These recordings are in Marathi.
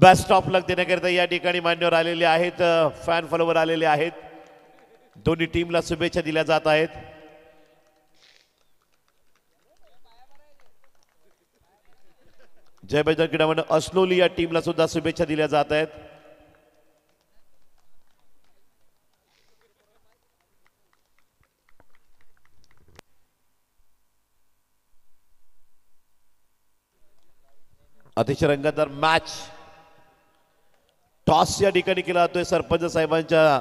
बेस्ट ऑफ लक देण्याकरिता या ठिकाणी मान्यवर आलेले आहेत, फॅन फॉलोवर आलेले आहेत. दोन्ही टीमला शुभेच्छा दिल्या जात आहेत. जय बजरंग क्रीडा मंडळ असनोली या टीमला सुद्धा शुभेच्छा दिल्या जात आहेत. अतिशय रंगतदार मॅच. टॉस या ठिकाणी केला जातोय सरपंच साहेबांच्या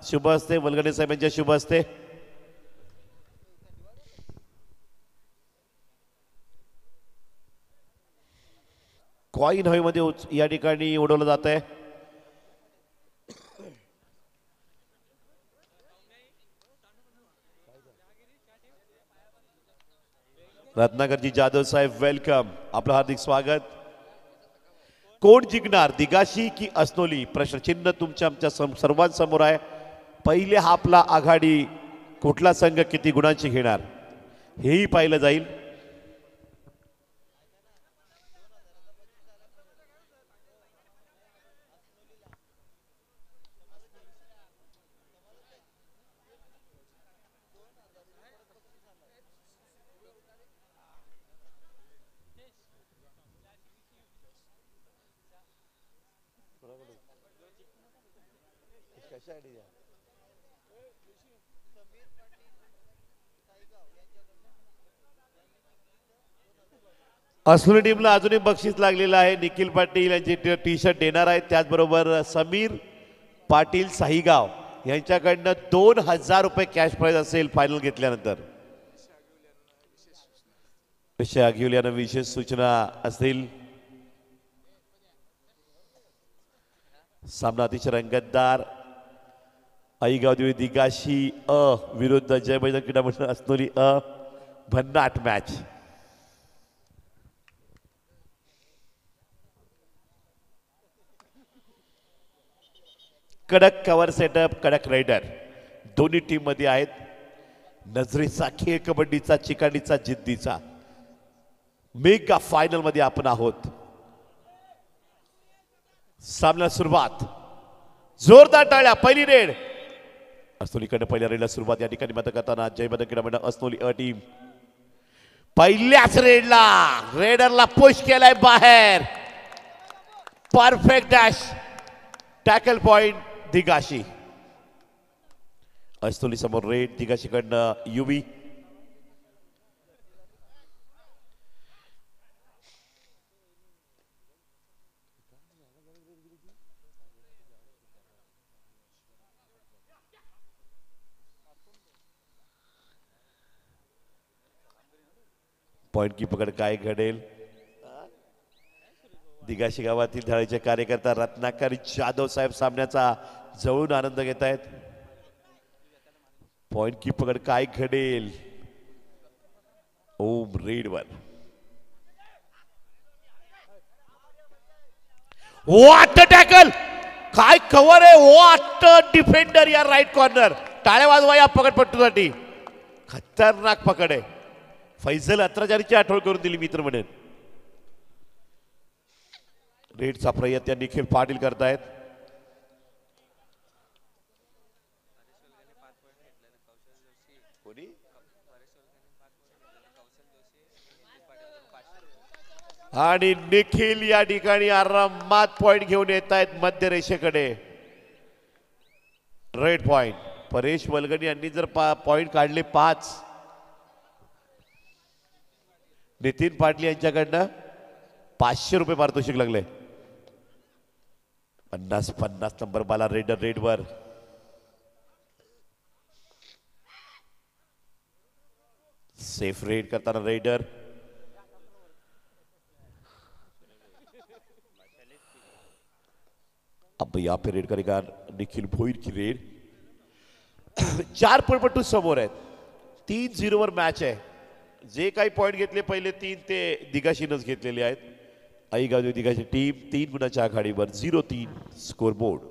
शुभ हस्ते, वलगणे साहेबांच्या शुभ हस्ते. कॉइन हवेमध्ये या ठिकाणी उडवलं जात आहे. रत्नाकरजी जाधव साहेब वेलकम, आपलं हार्दिक स्वागत. कोण जिंकणार, दिगाशी की असनोली? प्रश्नचिन्ह तुमच्या आमच्या सर्वांसमोर आहे. पहिले हाफला आघाडी कुठला संघ किती गुणांची घेणार हेही पाहिलं जाईल. असनोली टीमला अजूनही बक्षीस लागलेलं आहे. निखिल पाटील यांची टी शर्ट देणार आहेत. त्याचबरोबर समीर पाटील साहीगाव यांच्याकडनं 2000 रुपये कॅश प्राइज असेल फायनल घेतल्यानंतर. विषय आघिवल्यानं विशेष सूचना असतील. सामना अतिशय रंगतदार. आईगाव देवी दिगाशी विरुद्ध जय बजरंग क्रीडा मंडळ असनोली भन्नाट मॅच. कडक कव्हर सेटअप, कडक रायडर दोन्ही टीम मध्ये आहेत. नजरेचा खेळ, कबड्डीचा, चिकाडीचा, जिद्दीचा मेगा फायनल मध्ये आपण आहोत. सामना सुरुवात. जोरदार टाळ्या. पहिली रेड असनोलीकडे, पहिल्या रेडला सुरुवात या ठिकाणी मत करताना जय बजरंग क्रीडा मंडळ असनोली टीम. पहिल्याच रेडला रेडरला पुश केलाय बाहेर. Perfect dash. टॅकल पॉइंट दिगाशी. असनोली समोर रेड, दिगाशीकडनं युवी. पॉइंट की पकड काय घडेल. दिगाशी गावातील धडाचे कार्यकर्ता रत्नाकर जाधव साहेब सामन्याचा जवळून आनंद घेत आहेत. पॉइंट की पकड काय घडेल. ओम रेडवर. What tackle. काय कव्हर आहे. व्हॉट डिफेंडर या राईट कॉर्नर. टाळ्या वाजवा या पकडपट्टूसाठी. खतरनाक पकड आहे. फैजल अत्राचारीची आठवण करून दिली मित्र म्हणेन. रेडचा प्रयत्न निखिल पाटील करतायत. आणि निखिल या ठिकाणी आरामात पॉइंट घेऊन येत आहेत मध्य रेषेकडे. Raid point. परेश वलगणी यांनी जर पॉइंट काढले 5, नितीन पाटील यांच्याकडनं 500 रुपये पारितोषिक लागले. 50 नंबर बाला रेडर रेडवर. सेफ रेड करताना रेडर. अब यहाँ पे रेड करेगा निखिल भोईर की रेड. 4 पॉइंट समोर आहेत. 3-0 वर मॅच आहे. जे काही पॉइंट घेतले पहिले 3 ते दिगाशीनच घेतलेले आहेत. आईगाव दिगाची टीम 3 गुणाच्या आघाडीवर. 0-3 स्कोर बोर्ड.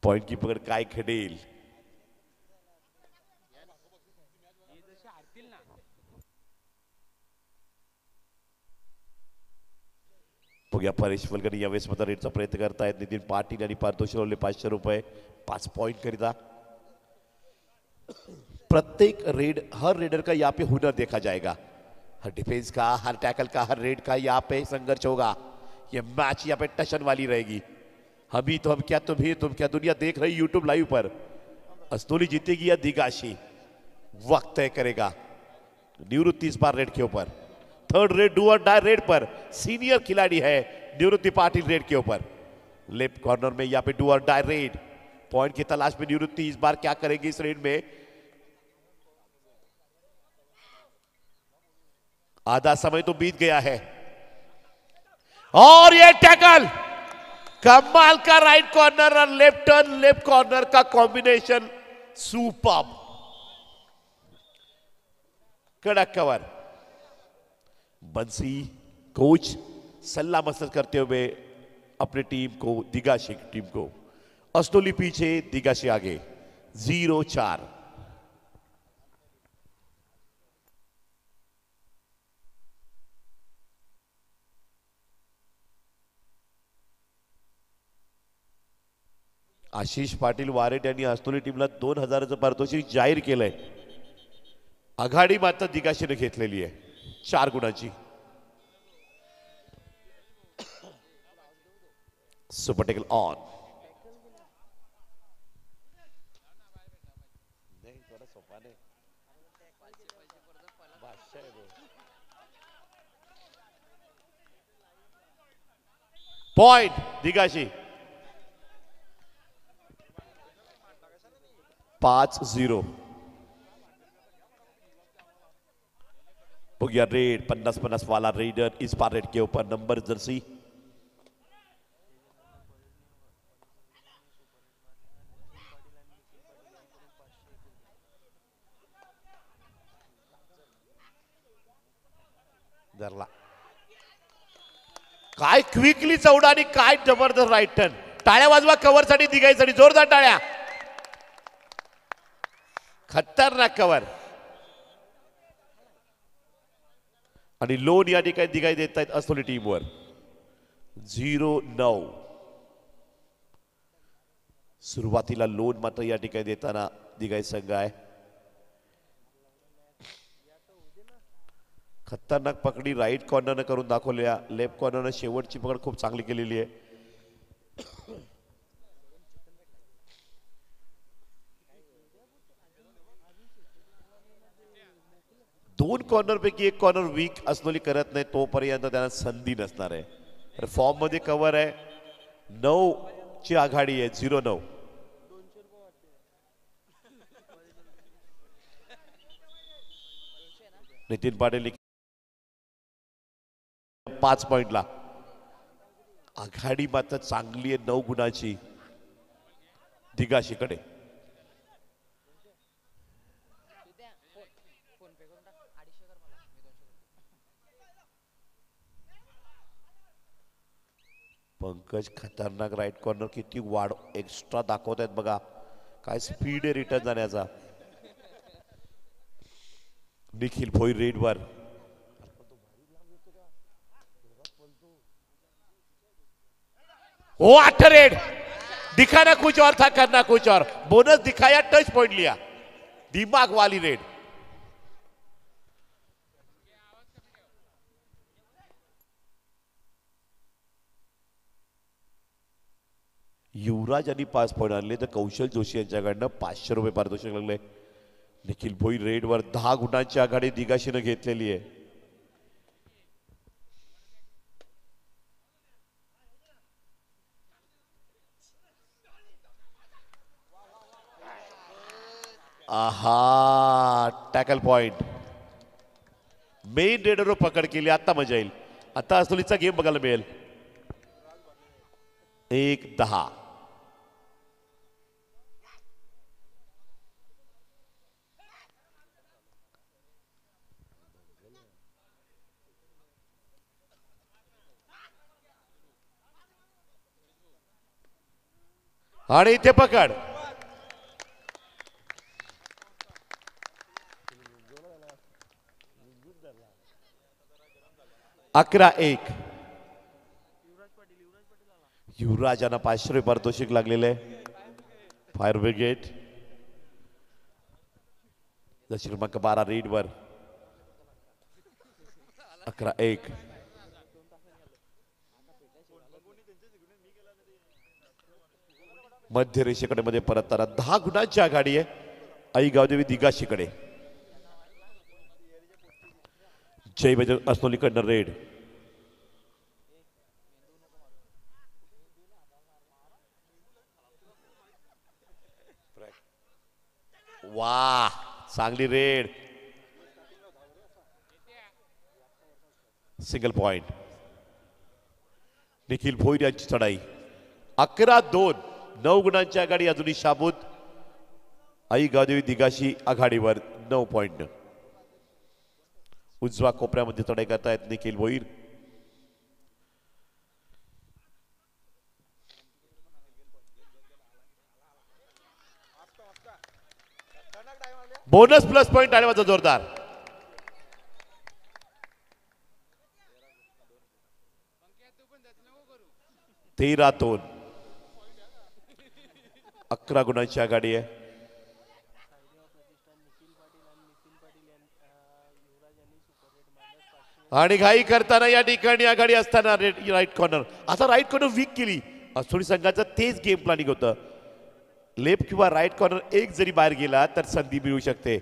पॉइंट की पकड काय खेळेल. बघूया परेश वलगणी यावेळेस स्वतः रेडचा प्रयत्न करतायत. नितीन पाटील आणि पारितोषिक लावले ₹500 5 पॉइंट करिता. प्रत्येक रेड हर रेडर का यहाँ पे हुनर देखा जाएगा. हर डिफेंस का, हर टैकल का, हर रेड का यहाँ पे संघर्ष होगा. ये मैच यहाँ पे टशन वाली रहेगी. हम ही तो हम क्या, तुम ही तुम क्या, दुनिया देख रही यूट्यूब लाइव पर. अस्तोली जीतेगी या दिगाशी, वक्त तय करेगा. निवृत्ति इस बार रेड के ऊपर. थर्ड रेड डू और डाई रेड पर सीनियर खिलाड़ी है निवृत्ति पाटिल रेड के ऊपर. लेफ्ट कॉर्नर में यहाँ पे डू और डाई रेड. पॉइंट की तलाश में निवृत्ति इस बार क्या करेगी इस रेड में. आधा समय तो बीत गया है और ये टैकल कमाल का. राइट कॉर्नर और लेफ्ट टर्न लेफ्ट कॉर्नर का कॉम्बिनेशन सुपर. कड़क कवर. बंसी कोच सलाह मशवरा करते हुए अपने टीम को, दिगाशी टीम को. अस्तोली पीछे, दिगाशी आगे. 0-4. आशिष पाटील वारेट यांनी अस्तोली टीमला 2000चं पारितोषिक जाहीर केलंय. आघाडी मात्र दिगाशीने घेतलेली आहे 4 गुणांची. सुपर टेकल ऑन. पॉइंट दिगाशी. 5-0. बघूया रेड 50-50 वाला रेडर इस बार रेड के ऊपर. नंबर जर्सी धरला. काय क्विकली चौडा आणि काय जबरदस्त राईट टर्न. टाळ्या वाजवा कव्हर साठी, दिगाईसाठी जोरदार टाळ्या. खतरनाक कव्हर. आणि लोन या ठिकाणी दिगाई देत आहेत अस्तोली टीमवर. 0-9. सुरुवातीला लोन मात्र या ठिकाणी देताना दिगाई संघ आहे. खतरनाक पकडी राईट कॉर्नरने करून दाखवल्या. लेफ्ट कॉर्नरने शेवटची पकड खूप चांगली केलेली आहे. दोन कॉर्नर पैकी एक कॉर्नर वीक असलोली करत नाही तोपर्यंत त्यांना संधी नसणार आहे. फॉर्म मध्ये कव्हर आहे. 9 ची आघाडी आहे. 0-9. नितीन पाटील 5 पॉइंटला. आघाडी मात्र चांगली आहे 9 गुणाची दिगाशीकडे. पंकज खतरनाक राईट कॉर्नर. किती वाढ एक्स्ट्रा दाखवत आहेत बघा. काय स्पीड आहे रिटर्न जाण्याचा. निखिल भोईर रेड वर. ओ 8 रेड. दिखाना कुछ और था, करना कुछ और. बोनस दिखाया, टच पॉइंट लिया. दिमाग वाली रेड. युवराज यांनी 5 पॉइंट आणले तर कौशल जोशी यांच्याकडनं ₹500 पारितोषिक लागले. निखिल भोईर रेडवर 10 गुणांची आघाडी दिगाशीनं घेतलेली आहे. आहा, टॅकल पॉइंट. मेन रेडरवर पकड केली. आता मजा येईल. आता असतोलीचा गेम बघायला मिळेल. 1-10. आणि इथे पकड. 11-1. युवराजांना 500 रुपये पारितोषिक लागलेले आहे. फायर ब्रिगेड क्रमांक 12 रीडवर. 11-1. मध्य रेषेकडे मध्ये परतताना 10 गुणांची आघाडी आहे आई गावदेवी दिगाशीकडे. जय बजरंग असनोलीकडनं रेड. वा चांगली red. Single point. Nikhil Bhoir यांची चढाई. 11-2. 9 गुणांची आघाडी अजूनही शाबूत. आई गावदेवी दिगाशी आघाडीवर 9 पॉइंट. उजवा कोपऱ्यामध्ये चढाई करतायत Nikhil Bhoir. Bonus plus point आले माझा जोरदार. 13-2. 11 गुणांची आघाडी आहे. आणि घाई करताना या ठिकाणी आघाडी असताना राईट कॉर्नर. आता राईट कॉर्नर वीक केली. असोडी संघाचं तेच गेम प्लॅनिंग होतं. लेफ्ट किंवा राईट कॉर्नर एक जरी बाहेर गेला तर संधी मिळू शकते.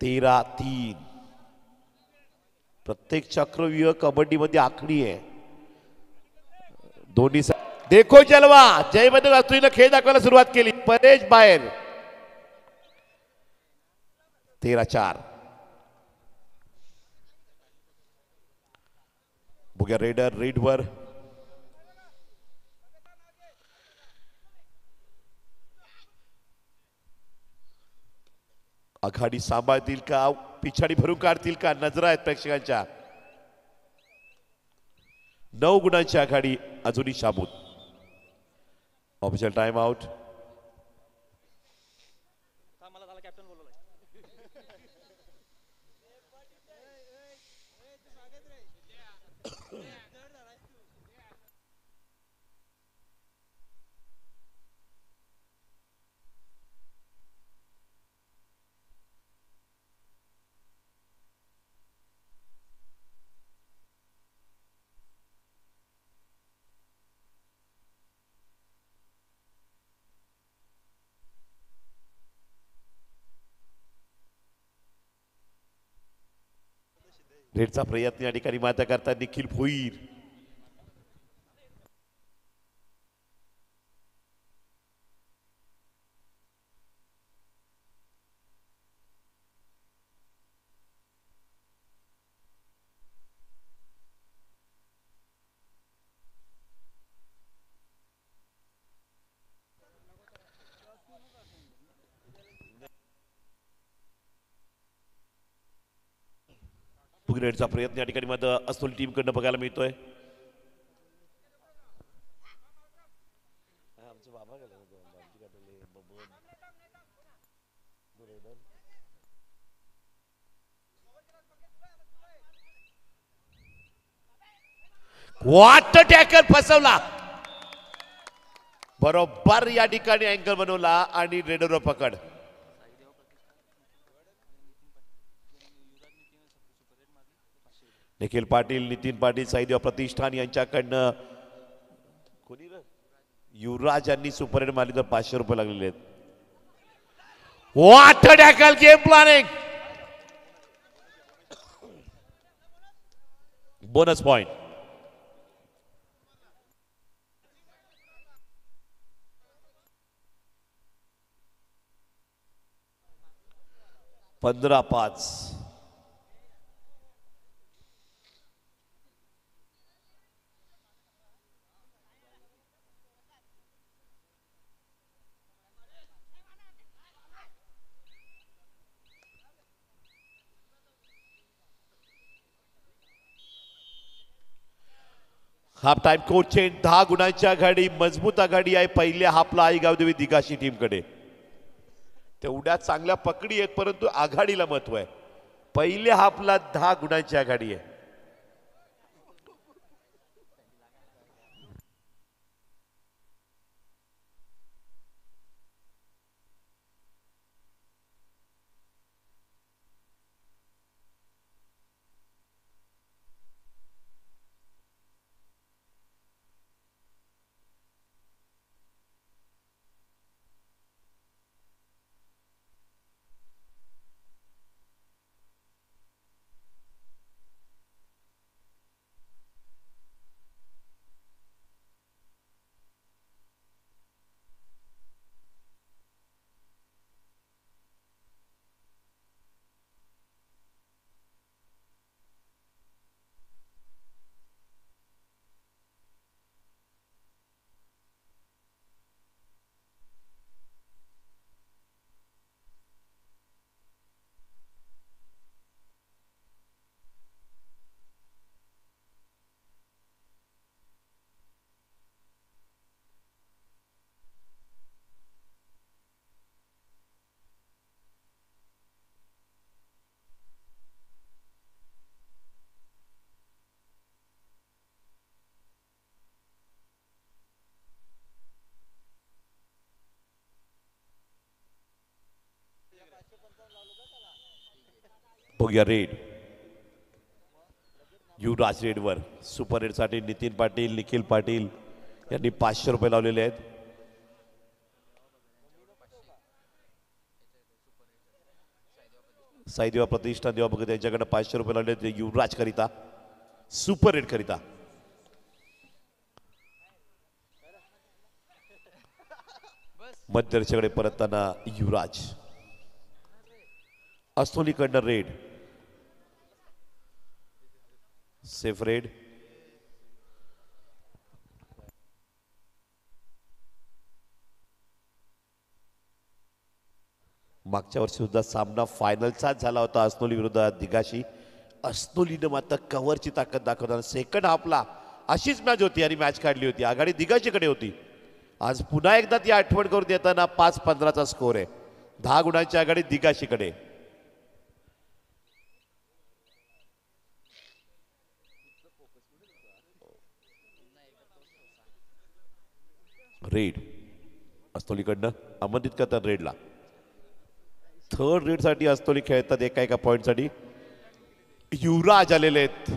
13-3. प्रत्येक चक्रव्यूह कबड्डीमध्ये आखणी आहे. दोन्ही देखो जलवा. जयवंत राष्ट्रीयनं खेळ दाखवायला सुरुवात केली. परेश बाहेर. 13-4. बघूया रेडर रेडवर. आघाडी सांभाळतील का पिछाडी भरून काढतील का नजरा आहेत प्रेक्षकांच्या. 9 गुणांची आघाडी अजूनही शाबूत. Official time out. रेडचा प्रयत्न या ठिकाणी माता करता निखिल भोईर. रेडचा प्रयत्न या ठिकाणी मात्र असोली टीम कडनं बघायला मिळतोय. व्हॉट टॅकल फसवला. बरोबर या ठिकाणी अँगल बनवला आणि रेडरवर पकड. निखिल पाटील नितीन पाटील साईदेव प्रतिष्ठान यांच्याकडनं कोणी युवराज यांनी सुपर हिट मारली तर 500 रुपये लागलेले आहेत. What tackle game planning. Bonus point. पंधरा 5. Half time coach change. 10 गुणांची आघाडी, मजबूत आघाडी आहे पहिल्या हाफला आई गावदेवी दिघाशी टीमकडे. तेवढ्या चांगल्या पकडी आहेत परंतु आघाडीला महत्व आहे. पहिल्या हाफला 10 गुणांची आघाडी आहे. बघूया रेड. युवराज रेडवर. सुपर रेडसाठी नितीन पाटील, निखिल पाटील यांनी 500 रुपये लावलेले आहेत. साईदेवा प्रतिष्ठान देवा भगत यांच्याकडे 500 रुपये लावले आहेत युवराज करिता, सुपर रेड करिता. मध्यदर्शकडे परतताना युवराज. अस्तोलीकडनं रेड. Safe red. मागच्या वर्षी सुद्धा सामना फायनलचाच झाला होता अस्नोली विरुद्ध दिघाशी. अस्नोलीनं मात्र कव्हरची ताकद दाखवताना सेकंड हाफला अशीच मॅच होती आणि मॅच काढली होती. आघाडी दिघाशीकडे होती. आज पुन्हा एकदा ती आठवण करून देताना 5-15चा स्कोर आहे. 10 गुणांची आघाडी दिघाशीकडे. रेड अस्तोलीकडनं आमंत्रित करतात रेडला. थर्ड रेड साठी अस्तोली खेळतात एका एका पॉइंट साठी. युवराज आलेले आहेत.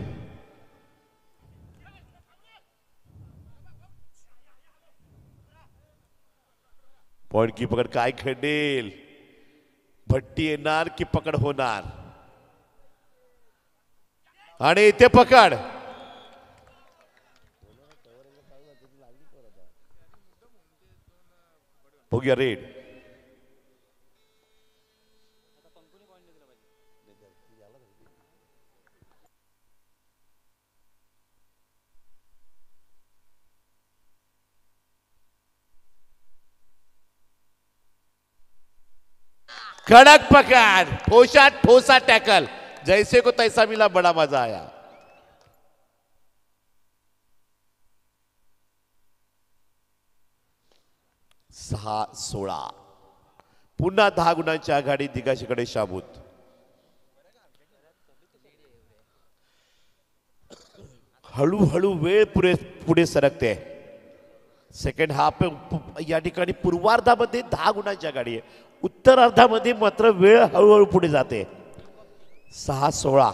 पॉइंट की पकड काय खेळेल. भट्टी येणार की पकड होणार. आणि इथे पकड. बघूया रेड. कडक पकड़, ठोसा ठोसा टैकल, जैसे को तैसा मिला, बड़ा मजा आया. सहा 16. पुन्हा 10 गुणांची आघाडी दिघाशीकडे शाबूत. हळूहळू वेळ पुढे सरकते. सेकंड हाफ या ठिकाणी पूर्वार्धामध्ये 10 गुणांची आघाडी आहे. उत्तरार्धामध्ये मात्र वेळ हळूहळू पुढे जाते. 6-16.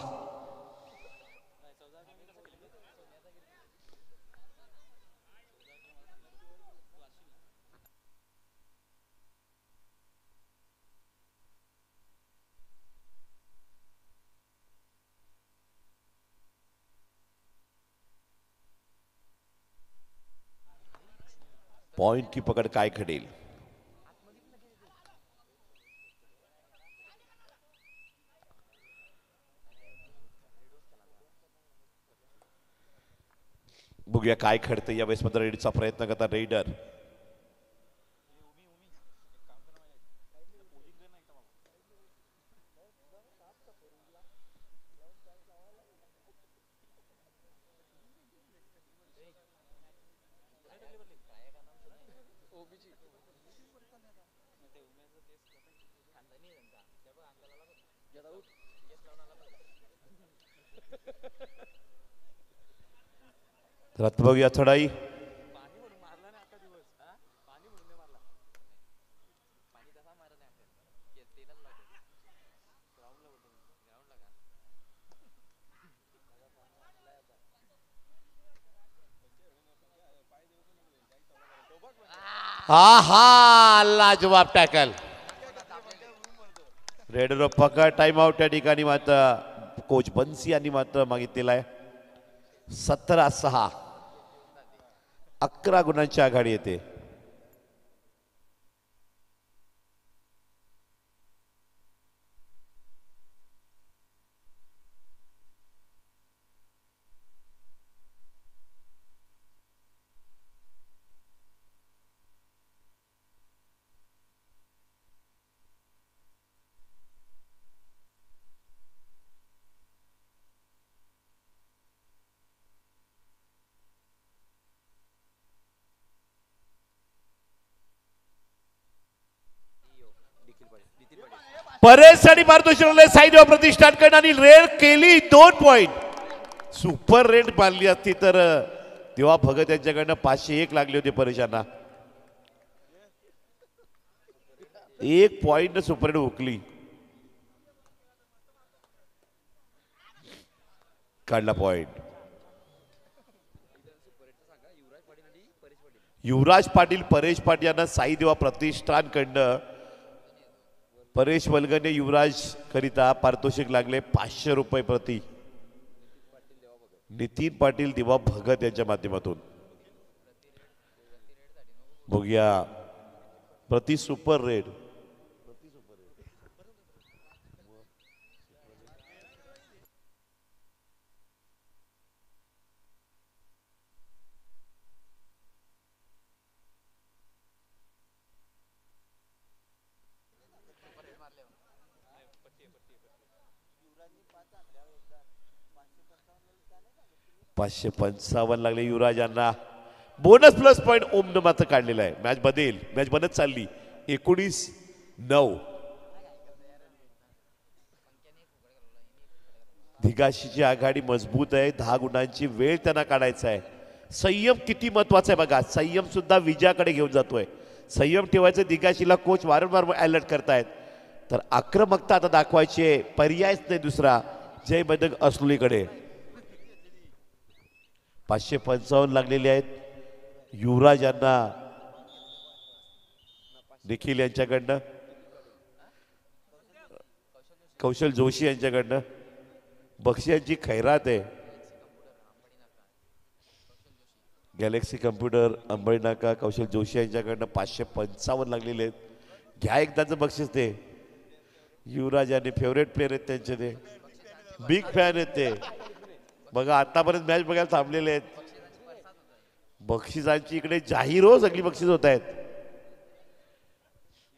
पॉइंट की पकड काय घडेल. बघूया काय घडतं यावेळेस. मात्र रेडचा प्रयत्न करतात रेडर. तर आता बघूया चढाई. हा हा लाजवाब टॅकल. रेडर पकड टाइम आउट त्या ठिकाणी मात्र कोच बन्सी यांनी मात्र मागितलेला आहे. 17-6 11 गुणांची आघाडी येते. परेश आणि पारितोषिक साईड प्रतिष्ठानकडे आणि रेड केली 2 पॉइंट. सुपर रेड मारली असती तर तेव्हा भगत यांच्याकडनं 501 लागले होते परेशांना. 1 पॉइंट सुपर रेड हुकली. काढला पॉइंट. युवराज पाटील परेश पाटील यांना साई देवा प्रतिष्ठानकडनं परेश वलगने युवराज करिता पारितोषिक लागले 500 रुपये प्रति. नितीन पाटील दिवा भगत यांच्या माध्यमातून बघूया प्रति सुपर रेड. $555 लागले युवराज यांना. बोनस प्लस पॉइंट ओमनं मात्र काढलेला आहे. मॅच बदलेल. मॅच बनत चालली 19-9. दिगाशीची आघाडी मजबूत आहे. 10 गुणांची वेळ त्यांना काढायचा आहे. संयम किती महत्वाचा आहे बघा. संयम सुद्धा विजयाकडे घेऊन जातोय. संयम ठेवायचं दिगाशीला कोच वारंवार अलर्ट करतायत. तर आक्रमकता आता दाखवायची आहे. पर्यायच नाही दुसरा जय बदक असलोलीकडे. 555 लागलेले आहेत युवराज यांना. निखिल यांच्याकडनं कौशल जोशी यांच्याकडनं बक्षी यांची खैरात आहे. गॅलेक्सी कम्प्युटर अंबळी नाका कौशल जोशी यांच्याकडनं 555 लागलेले आहेत. घ्या एकदाचं बक्षीस ते. युवराज यांनी फेवरेट प्लेअर आहेत त्यांचे. ते बिग फॅन आहेत ते. बघा आतापर्यंत मॅच बघायला थांबलेले आहेत. बक्षिसांची इकडे जाहीर हो सगळी बक्षीस होत आहेत.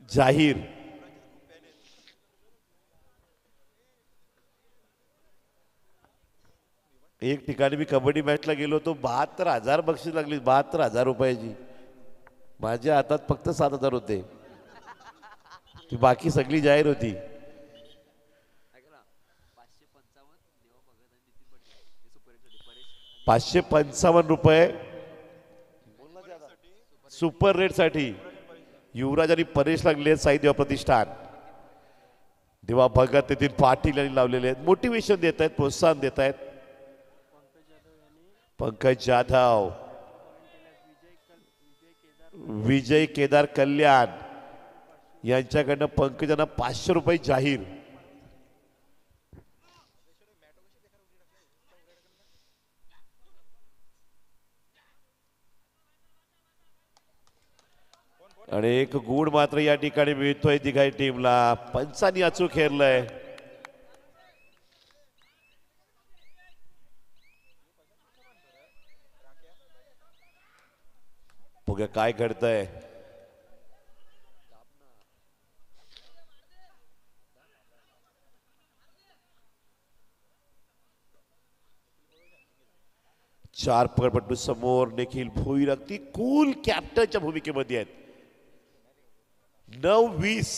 जाहीर एक ठिकाणी मी कबड्डी मॅचला गेलो होतो. 72,000 बक्षीस लागली. 72,000 रुपयाची. माझ्या हातात फक्त 7,000 होते. ती बाकी सगळी जाहीर होती. 555 रुपये सुपर रेड साठी युवराज आणि परेश लागले. साई देवा प्रतिष्ठान देवा भगत नितीन पाटील यांनी लावलेले आहेत. मोटिवेशन देत आहेत. प्रोत्साहन देत आहेत. पंकज जाधव विजय केदार कल्याण यांच्याकडनं पंकजांना 500 रुपये जाहीर. आणि एक गुण मात्र या ठिकाणी मिळतोय तिघाही टीमला. पंचांनी अचूक खेळलंय. बघा काय घडतंय. चार पकडपट्टू समोर निखिल भोईर अगदी कूल कॅप्टनच्या भूमिकेमध्ये आहेत. 9-20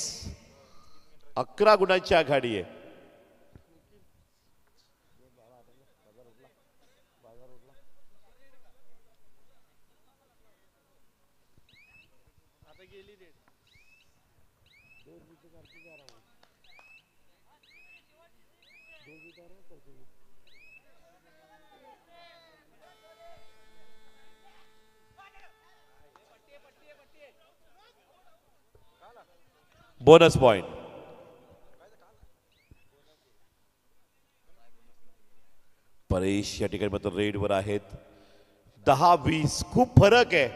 11 गुणांची आघाडी आहे. Bonus point. परेश या ठिकाणी मात्र रेडवर आहेत. 10-20 खूप फरक आहे.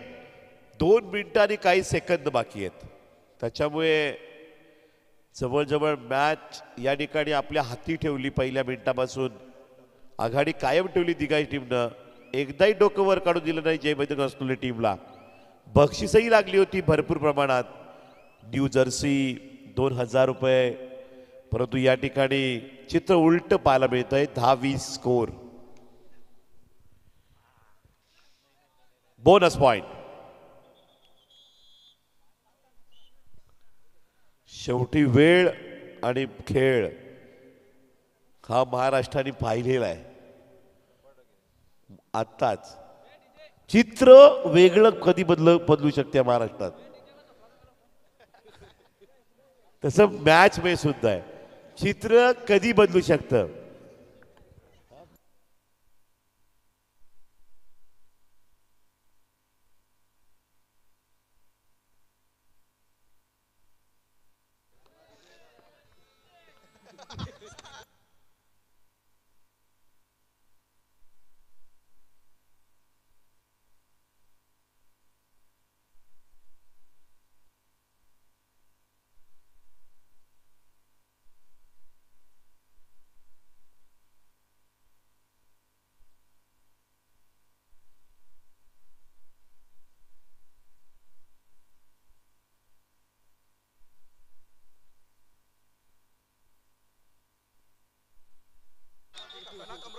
2 मिनिटं आणि काही सेकंद बाकी आहेत. त्याच्यामुळे जवळजवळ मॅच या ठिकाणी आपल्या हाती ठेवली. पहिल्या मिनिटापासून आघाडी कायम ठेवली दिघाई टीमनं. एकदाही डोकं वर काढून दिलं नाही जय मैदान असलेल्या टीमला. बक्षीसही लागली होती भरपूर प्रमाणात. न्यू जर्सी 2000 रुपये. परंतु या ठिकाणी चित्र उलट पाहायला मिळतंय. 10-20 स्कोर. Bonus point. शेवटी वेळ आणि खेळ हा महाराष्ट्राने पाहिलेला आहे. आत्ताच चित्र वेगळं कधी बदलू शकते महाराष्ट्रात. तसं मॅच मध्ये सुद्धा आहे. चित्र कधी बदलू शकतं.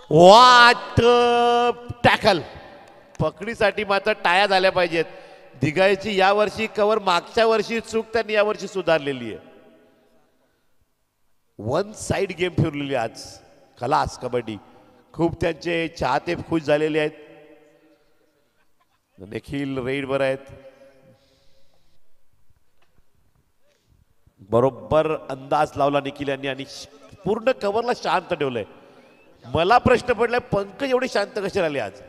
वाट टॅकल. पकडीसाठी मात्र टाया झाल्या पाहिजेत. दिघाईची यावर्षी कव्हर मागच्या वर्षी चूक त्यांनी यावर्षी सुधारलेली आहे. 1 साइड गेम फिरलेली आज. खलास कबड्डी. खूप त्यांचे चाहते खुश झालेले आहेत. निखिल रेडवर आहेत. बरोबर अंदाज लावला निखिल यांनी आणि पूर्ण कव्हरला शांत ठेवलंय. मला प्रश्न पडलाय पंकज एवढे शांत कसे राहिले आज.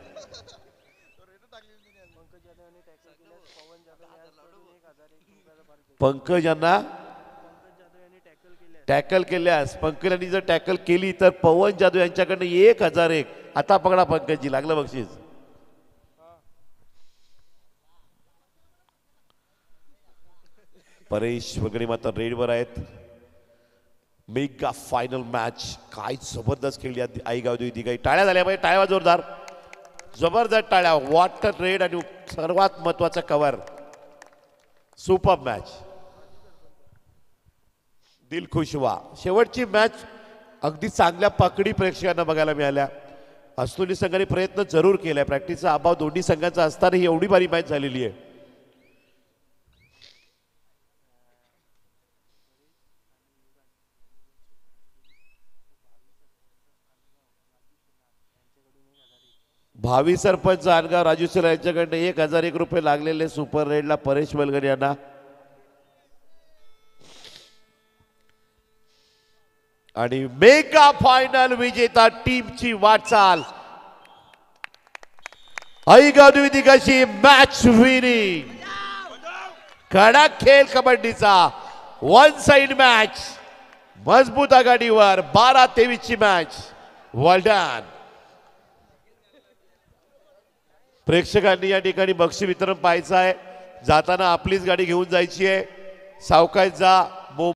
पंकज यांना टॅकल केल्यास पंकज यांनी जर टॅकल केली तर पवन जाधव यांच्याकडनं 1001. आता पकडा पंकजजी लागलं बक्षीस. परेश वगैरे मात्र रेडवर आहेत. मेगा फायनल मॅच काय जबरदस्त खेळली आई गावदेवी दिघाई. टाळ्या झाल्या पाहिजे. टाळ्या जोरदार. जबरदस्त टाळ्या. वॉटर रेड आणि सर्वात महत्वाचा कव्हर. Super match. दिल खुश व्हा. शेवटची मॅच अगदी चांगल्या पकडी प्रेक्षकांना बघायला मिळाल्या. असतोली संघाने प्रयत्न जरूर केलाय. प्रॅक्टिसचा अभाव दोन्ही संघांचा असतानाही एवढी भारी मॅच झालेली आहे. भावी सरपंच अनगाव राजू सर यांच्याकडनं 1001 रुपये लागलेले सुपर रेडला परेश वलगड यांना. आणि मेगा फायनल विजेता टीमची वाटचाल. आई गावदेवी दिघाची मॅच विनिंग. कडक खेळ कबड्डीचा. 1 साइड मॅच. मजबूत आघाडीवर 12-23 ची मॅच. वेल डन. प्रेक्षकांनी या ठिकाणी बक्षीस वितरण पाहायचं आहे. जाताना आपलीच गाडी घेऊन जायची आहे. सावकाश जा.